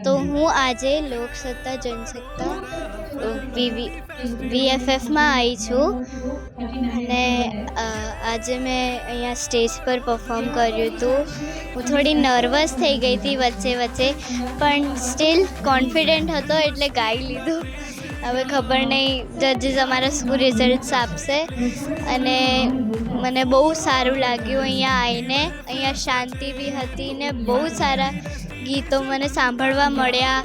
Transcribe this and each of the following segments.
તો હું આજે લોકસત્તા જનસત્તા VFFમાં આવી છું અને આજે મેં અહીંયા સ્ટેજ પર પરફોર્મ કર્યું હતું. હું થોડી નર્વસ થઈ ગઈ હતી વચ્ચે પણ સ્ટીલ કોન્ફિડન્ટ હતો એટલે ગાઈ લીધું. હવે ખબર નહીં જજીસ અમારા શું રિઝલ્ટ્સ આપશે. અને મને બહુ સારું લાગ્યું અહીંયા આવીને. અહીંયા શાંતિ બી હતી ને બહુ સારા ગીતો મને સાંભળવા મળ્યા.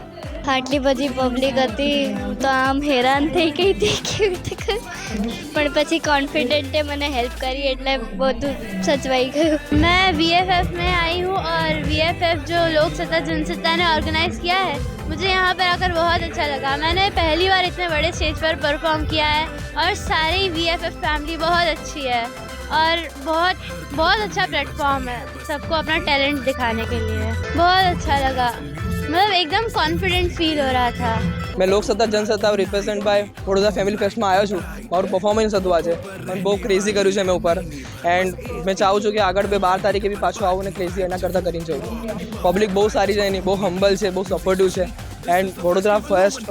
આટલી બધી પબ્લિક હતી, હું તો આમ હેરાન થઈ ગઈ હતી કેવી રીતે પણ પછી કોन्फिडेंटे मैंने हेल्प करी એટલે બધું સચવાઈ ગયું. मैं VFF में आई हूँ और VFF जो लोक सत्ता जनसत्ता ने ऑर्गेनाइज़ किया है, मुझे यहाँ पर आकर बहुत अच्छा लगा. मैंने पहली बार इतने बड़े स्टेज पर परफॉर्म किया है और सारी VFF फैमिली बहुत अच्छी है और बहुत अच्छा प्लेटफॉर्म है सबको अपना टैलेंट दिखाने के लिए. बहुत अच्छा लगा, मतलब एकदम कॉन्फिडेंट फील हो रहा था. मैं Loksatta Jansatta represent by Vadodara family ફેસ્ટમાં આવ્યો છું. મારું પરફોર્મન્સ હતું આજે, મને બહુ ક્રેઝી કર્યું છે મેં ઉપર. એન્ડ મેં ચાહું છું કે આગળ 12 તારીખે બી પાછું આવું ને ક્રેઝી એના કરતાં કરીને જવું. પબ્લિક બહુ સારી છે એની, બહુ હમ્બલ છે, બહુ સપોર્ટિવ છે. એન્ડ વડોદરા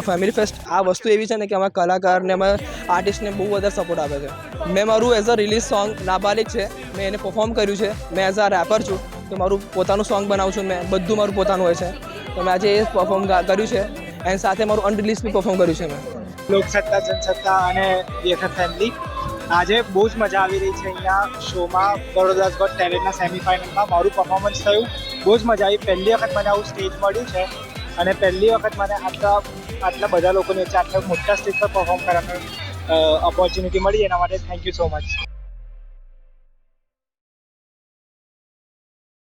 ફેમિલી ફેસ્ટ આ વસ્તુ એવી છે ને કે અમારા કલાકારને અમારા આર્ટિસ્ટને બહુ વધારે સપોર્ટ આપે છે. મેં મારું એઝ અ રિલીઝ સોંગ નાબાલિગ છે, મેં એને પરફોર્મ કર્યું છે. મેં એઝ અ રેપર છું તો મારું પોતાનું સોંગ બનાવું છું. મેં બધું મારું પોતાનું હોય છે તો મેં આજે એ પરફોર્મ કર્યું છે. એન્ડ સાથે મારું અનરિલીઝ બી પરફોર્મ કર્યું છે મેં. લોકસત્તા જનસત્તા અને VFF ફેમિલી આજે બહુ જ મજા આવી રહી છે. અહીંયા શોમાં વડોદરા's ગોટ ટેલેન્ટના સેમિફાઇનલમાં મારું પરફોર્મન્સ થયું. બહુ જ મજા આવી. પહેલી વખત મને આવું સ્ટેજ મળ્યું છે અને પહેલી વખત મને આટલા બધા લોકોની વચ્ચે આટલા મોટા સ્ટેજ પર પરફોર્મ કરવાની ઓપોર્ચ્યુનિટી મળી. એના માટે થેન્ક યુ સો મચ.